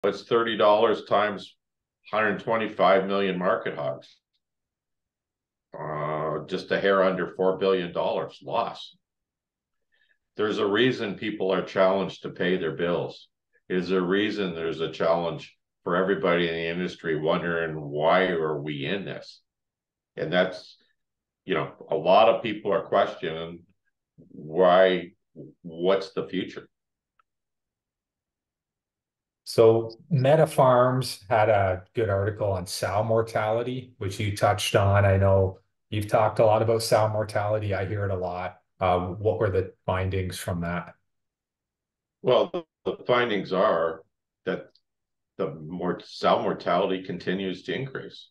it's $30 times 125 million market hogs. Just a hair under $4 billion loss. There's a reason people are challenged to pay their bills. There's a reason there's a challenge for everybody in the industry wondering, why are we in this? And that's, a lot of people are questioning why, what's the future? So Metafarms had a good article on sow mortality, which you touched on. I know you've talked a lot about sow mortality. I hear it a lot. What were the findings from that? Well, the findings are that sow mortality continues to increase.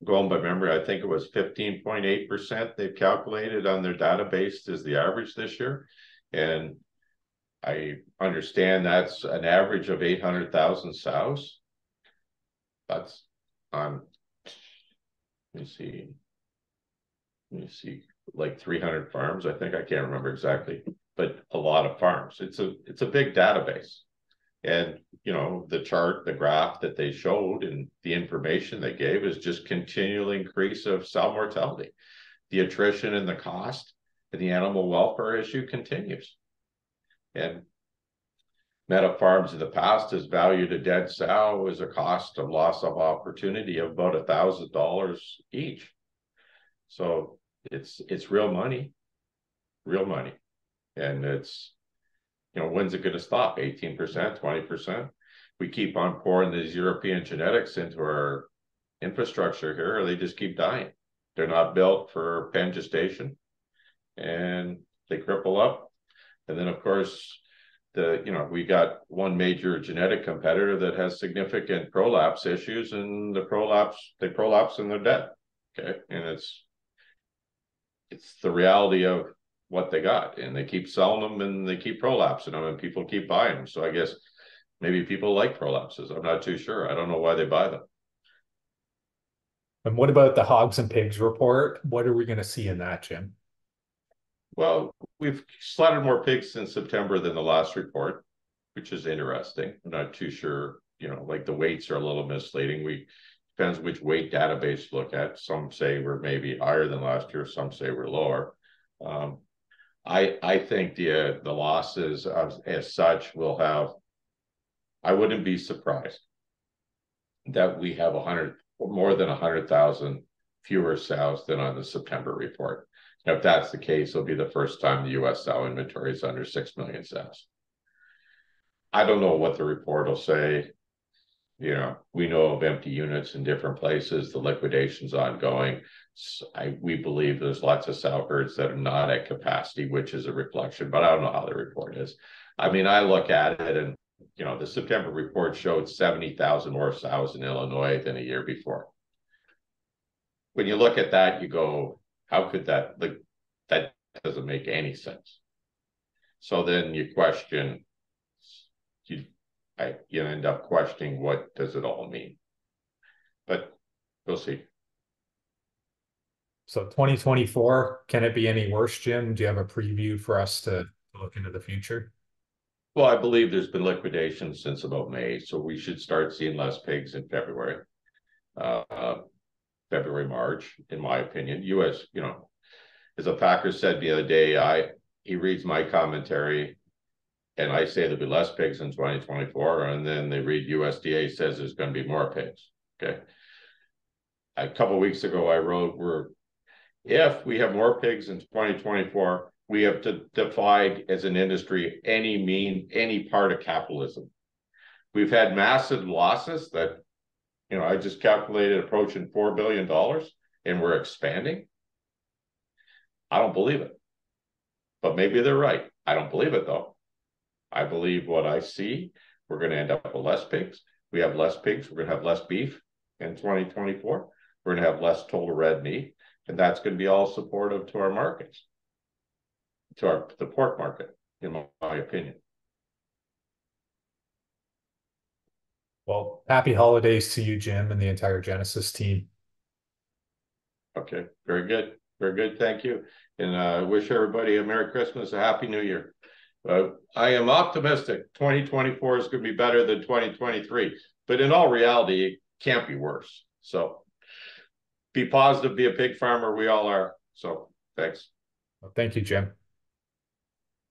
Going by memory, I think it was 15.8% they've calculated on their database as the average this year. And I understand that's an average of 800,000 sows. That's on, let me see, like 300 farms. I think, I can't remember exactly, but a lot of farms. It's a big database. And, the graph that they showed and the information they gave is just continual increase of sow mortality. The attrition and the cost and the animal welfare issue continues. And Metafarms in the past has valued a dead sow as a cost of loss of opportunity of about $1,000 each. So it's real money. And it's, when's it going to stop? 18%, 20%? We keep on pouring these European genetics into our infrastructure here, or they just keep dying. They're not built for pen gestation, and they cripple up. And then, of course, we got one major genetic competitor that has significant prolapse issues, and they prolapse and they're dead. Okay. And it's the reality of what they got, and they keep selling them and they keep prolapsing them and people keep buying them. So I guess maybe people like prolapses. I'm not too sure. I don't know why they buy them. And what about the Hogs and Pigs report? What are we going to see in that, Jim? Well, we've slaughtered more pigs since September than the last report, which is interesting. I'm not too sure, like the weights are a little misleading. Depends which weight database you look at. Some say we're maybe higher than last year. Some say we're lower. I think the losses as such will have, I wouldn't be surprised that we have more than 100,000 fewer sows than on the September report. If that's the case, it'll be the first time the U.S. sow inventory is under 6 million sows. I don't know what the report will say. We know of empty units in different places. The liquidation's ongoing. We believe there's lots of sow herds that are not at capacity, which is a reflection, but I don't know how the report is. I mean, I look at it and, the September report showed 70,000 more sows in Illinois than a year before. When you look at that, you go, how could that doesn't make any sense. So then you question, you end up questioning, what does it all mean? But we'll see. So 2024, can it be any worse, Jim? Do you have a preview for us to look into the future? Well, I believe there's been liquidation since about May, so we should start seeing less pigs in February, March, in my opinion. U.S., as a packer said the other day, he reads my commentary, and I say there'll be less pigs in 2024, and then they read USDA says there's going to be more pigs. Okay. A couple of weeks ago, I wrote, if we have more pigs in 2024, we have to divide as an industry any part of capitalism. We've had massive losses that, I just calculated approaching $4 billion, and we're expanding. I don't believe it, but maybe they're right. I don't believe it though. I believe what I see. We're going to end up with less pigs. We have less pigs. We're going to have less beef in 2024. We're going to have less total red meat, and that's going to be all supportive to our markets, to the pork market, in my opinion. Well, happy holidays to you, Jim, and the entire Genesis team. Okay, very good. Very good. Thank you. And I wish everybody a Merry Christmas, a Happy New Year. I am optimistic 2024 is going to be better than 2023, but in all reality, it can't be worse. So be positive, be a pig farmer. We all are. So thanks. Thank you, Jim.